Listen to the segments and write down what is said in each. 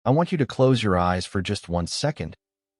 I want you to close your eyes for just 1 second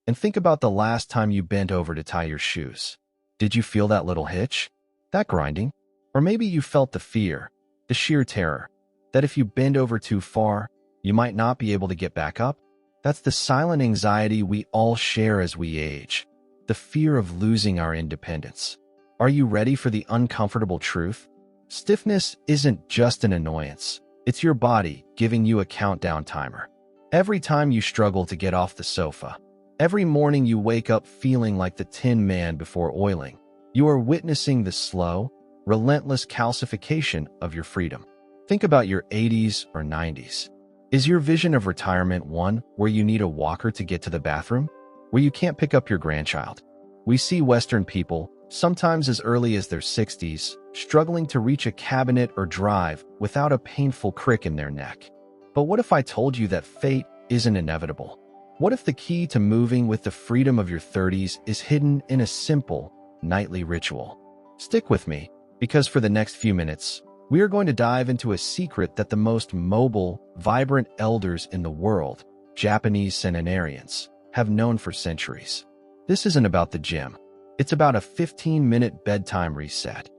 and think about the last time you bent over to tie your shoes. Did you feel that little hitch? That grinding? Or maybe you felt the fear, the sheer terror, that if you bend over too far, you might not be able to get back up? That's the silent anxiety we all share as we age, the fear of losing our independence. Are you ready for the uncomfortable truth? Stiffness isn't just an annoyance. It's your body giving you a countdown timer. Every time you struggle to get off the sofa, every morning you wake up feeling like the Tin Man before oiling, you are witnessing the slow, relentless calcification of your freedom. Think about your 80s or 90s. Is your vision of retirement one where you need a walker to get to the bathroom? Where you can't pick up your grandchild? We see Western people, sometimes as early as their 60s, struggling to reach a cabinet or drive without a painful crick in their neck. But what if I told you that fate isn't inevitable? What if the key to moving with the freedom of your 30s is hidden in a simple, nightly ritual? Stick with me, because for the next few minutes, we are going to dive into a secret that the most mobile, vibrant elders in the world, Japanese centenarians, have known for centuries. This isn't about the gym. It's about a 15-minute bedtime reset.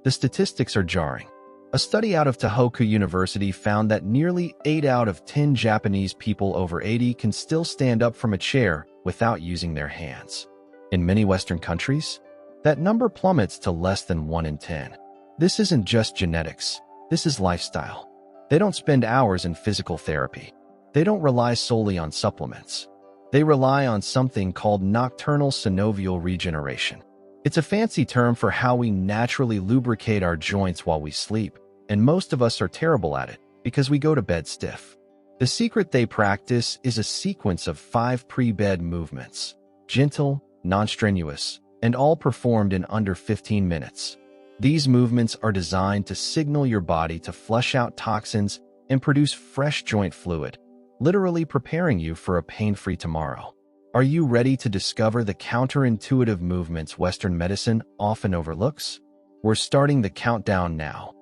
The statistics are jarring. A study out of Tohoku University found that nearly 8 out of 10 Japanese people over 80 can still stand up from a chair without using their hands. In many Western countries, that number plummets to less than 1 in 10. This isn't just genetics. This is lifestyle. They don't spend hours in physical therapy. They don't rely solely on supplements. They rely on something called nocturnal synovial regeneration. It's a fancy term for how we naturally lubricate our joints while we sleep, and most of us are terrible at it because we go to bed stiff. The secret they practice is a sequence of 5 pre-bed movements, gentle, non-strenuous, and all performed in under 15 minutes. These movements are designed to signal your body to flush out toxins and produce fresh joint fluid, literally preparing you for a pain-free tomorrow. Are you ready to discover the counterintuitive movements Western medicine often overlooks? We're starting the countdown now.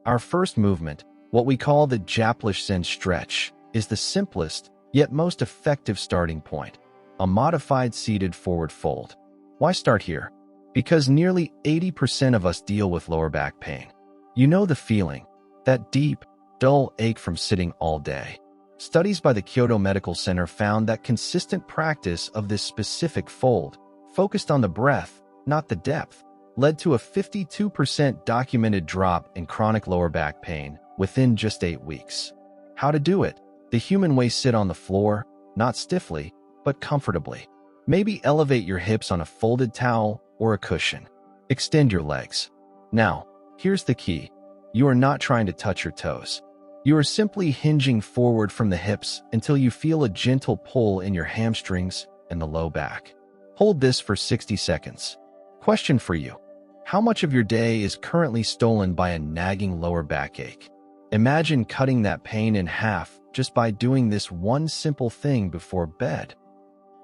Our first movement, what we call the Japlish stretch, is the simplest yet most effective starting point, a modified seated forward fold. Why start here? Because nearly 80% of us deal with lower back pain. You know the feeling, that deep, dull ache from sitting all day. Studies by the Kyoto Medical Center found that consistent practice of this specific fold, focused on the breath, not the depth, led to a 52% documented drop in chronic lower back pain within just 8 weeks. How to do it? The human way: sit on the floor, not stiffly, but comfortably. Maybe elevate your hips on a folded towel or a cushion. Extend your legs. Now, here's the key. You are not trying to touch your toes. You are simply hinging forward from the hips until you feel a gentle pull in your hamstrings and the low back. Hold this for 60 seconds. Question for you. How much of your day is currently stolen by a nagging lower backache? Imagine cutting that pain in half just by doing this one simple thing before bed.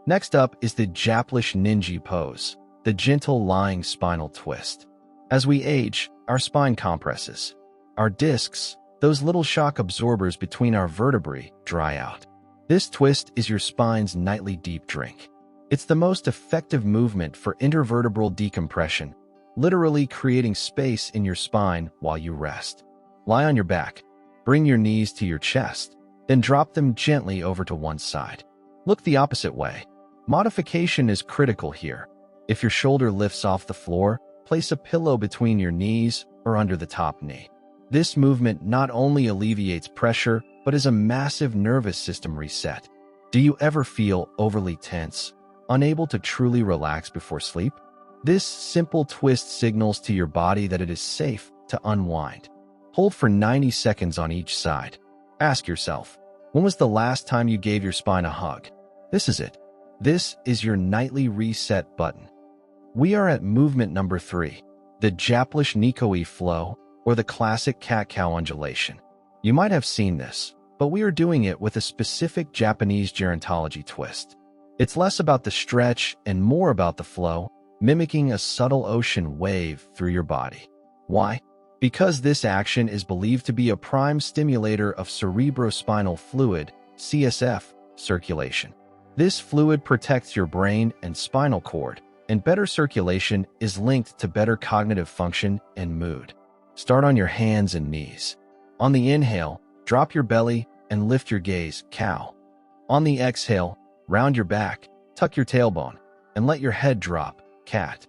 Next up is the Japlish Ninja pose, the gentle lying spinal twist. As we age, our spine compresses. Our discs, those little shock absorbers between our vertebrae, dry out. This twist is your spine's nightly deep drink. It's the most effective movement for intervertebral decompression, literally creating space in your spine while you rest. Lie on your back, bring your knees to your chest, then drop them gently over to one side. Look the opposite way. Modification is critical here. If your shoulder lifts off the floor, place a pillow between your knees or under the top knee. This movement not only alleviates pressure, but is a massive nervous system reset. Do you ever feel overly tense, unable to truly relax before sleep? This simple twist signals to your body that it is safe to unwind. Hold for 90 seconds on each side. Ask yourself, when was the last time you gave your spine a hug? This is it. This is your nightly reset button. We are at movement number 3, the Japlish Nikoi flow, or the classic cat-cow undulation. You might have seen this, but we are doing it with a specific Japanese gerontology twist. It's less about the stretch and more about the flow, mimicking a subtle ocean wave through your body. Why? Because this action is believed to be a prime stimulator of cerebrospinal fluid CSF, circulation. This fluid protects your brain and spinal cord, and better circulation is linked to better cognitive function and mood. Start on your hands and knees. On the inhale, drop your belly and lift your gaze, cow. On the exhale, round your back, tuck your tailbone, and let your head drop, cat.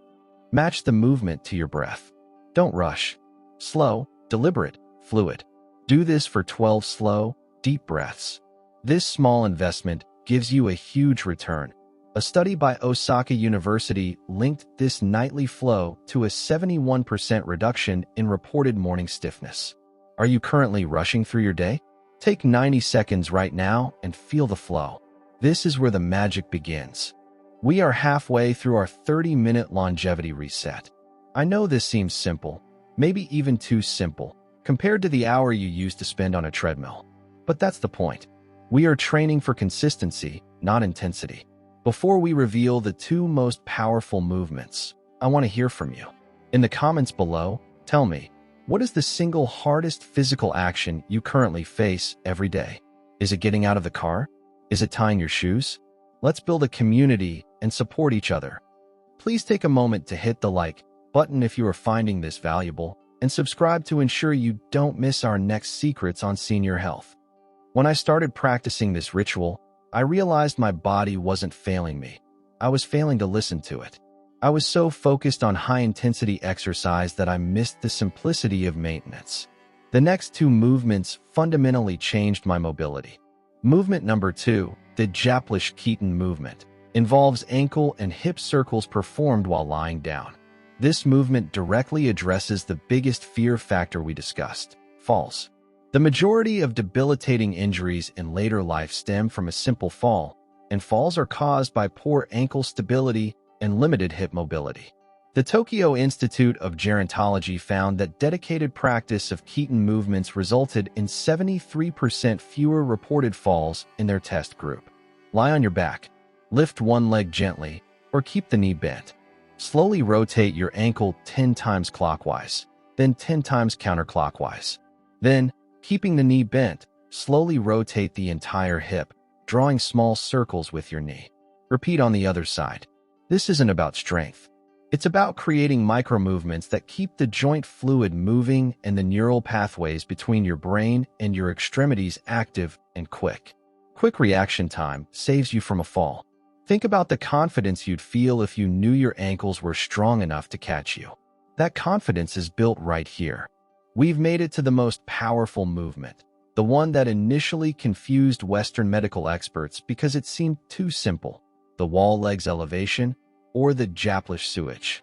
Match the movement to your breath. Don't rush. Slow, deliberate, fluid. Do this for 12 slow, deep breaths. This small investment gives you a huge return. A study by Osaka University linked this nightly flow to a 71% reduction in reported morning stiffness. Are you currently rushing through your day? Take 90 seconds right now and feel the flow. This is where the magic begins. We are halfway through our 30-minute longevity reset. I know this seems simple, maybe even too simple, compared to the hour you used to spend on a treadmill. But that's the point. We are training for consistency, not intensity. Before we reveal the two most powerful movements, I want to hear from you. In the comments below, tell me, what is the single hardest physical action you currently face every day? Is it getting out of the car? Is it tying your shoes? Let's build a community and support each other. Please take a moment to hit the like button if you are finding this valuable, and subscribe to ensure you don't miss our next secrets on senior health. When I started practicing this ritual, I realized my body wasn't failing me. I was failing to listen to it. I was so focused on high-intensity exercise that I missed the simplicity of maintenance. The next two movements fundamentally changed my mobility. Movement number 2, the Japlish-Keaton movement, involves ankle and hip circles performed while lying down. This movement directly addresses the biggest fear factor we discussed: falls. The majority of debilitating injuries in later life stem from a simple fall, and falls are caused by poor ankle stability and limited hip mobility. The Tokyo Institute of Gerontology found that dedicated practice of Keaton movements resulted in 73% fewer reported falls in their test group. Lie on your back, lift one leg gently, or keep the knee bent. Slowly rotate your ankle 10 times clockwise, then 10 times counterclockwise. Then, keeping the knee bent, slowly rotate the entire hip, drawing small circles with your knee. Repeat on the other side. This isn't about strength. It's about creating micro-movements that keep the joint fluid moving and the neural pathways between your brain and your extremities active and quick. Quick reaction time saves you from a fall. Think about the confidence you'd feel if you knew your ankles were strong enough to catch you. That confidence is built right here. We've made it to the most powerful movement, the one that initially confused Western medical experts because it seemed too simple: the wall legs elevation or the Japlish switch.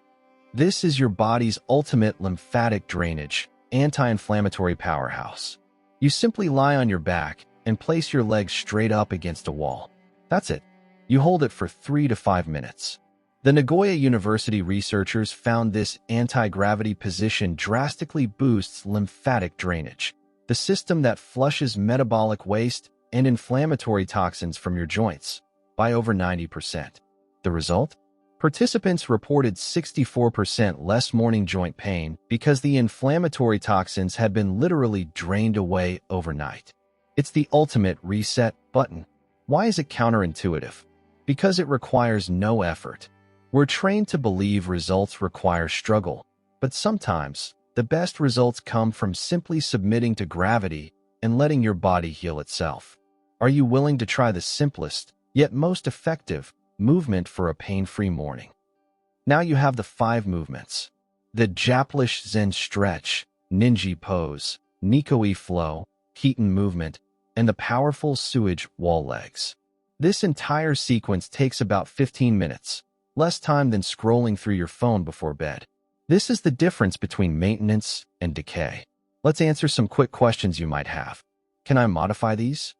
This is your body's ultimate lymphatic drainage, anti-inflammatory powerhouse. You simply lie on your back and place your legs straight up against a wall. That's it. You hold it for 3 to 5 minutes. The Nagoya University researchers found this anti-gravity position drastically boosts lymphatic drainage, the system that flushes metabolic waste and inflammatory toxins from your joints, by over 90%. The result? Participants reported 64% less morning joint pain because the inflammatory toxins had been literally drained away overnight. It's the ultimate reset button. Why is it counterintuitive? Because it requires no effort. We're trained to believe results require struggle, but sometimes the best results come from simply submitting to gravity and letting your body heal itself. Are you willing to try the simplest, yet most effective, movement for a pain-free morning? Now you have the 5 movements: the Japlish Zen stretch, Ninja pose, Nikoi flow, Keaton movement, and the powerful sewage wall legs. This entire sequence takes about 15 minutes, less time than scrolling through your phone before bed. This is the difference between maintenance and decay. Let's answer some quick questions you might have. Can I modify these?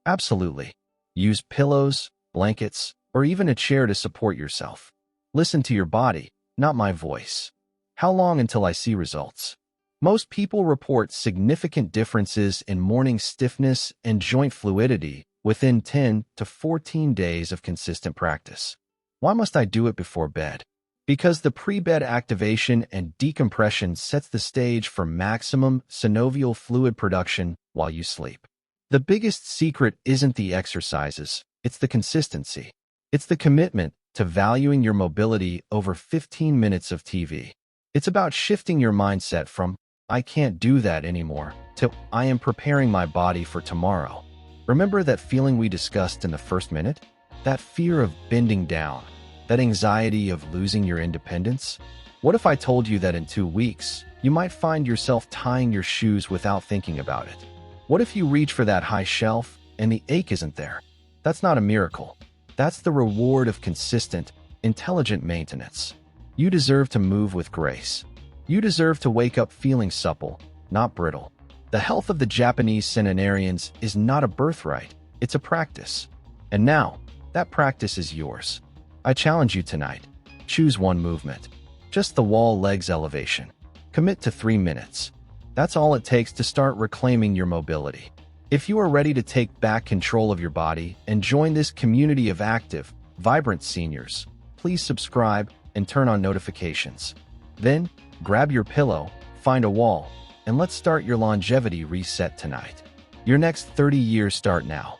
Absolutely. Use pillows, blankets, or even a chair to support yourself. Listen to your body, not my voice. How long until I see results? Most people report significant differences in morning stiffness and joint fluidity within 10 to 14 days of consistent practice. Why must I do it before bed? Because the pre-bed activation and decompression sets the stage for maximum synovial fluid production while you sleep. The biggest secret isn't the exercises, it's the consistency. It's the commitment to valuing your mobility over 15 minutes of TV. It's about shifting your mindset from, I can't do that anymore, to, I am preparing my body for tomorrow. Remember that feeling we discussed in the first minute? That fear of bending down, that anxiety of losing your independence? What if I told you that in 2 weeks, you might find yourself tying your shoes without thinking about it? What if you reach for that high shelf and the ache isn't there? That's not a miracle. That's the reward of consistent, intelligent maintenance. You deserve to move with grace. You deserve to wake up feeling supple, not brittle. The health of the Japanese centenarians is not a birthright, it's a practice. And now, that practice is yours. I challenge you tonight. Choose one movement. Just the wall legs elevation. Commit to 3 minutes. That's all it takes to start reclaiming your mobility. If you are ready to take back control of your body and join this community of active, vibrant seniors, please subscribe and turn on notifications. Then, grab your pillow, find a wall, and let's start your longevity reset tonight. Your next 30 years start now.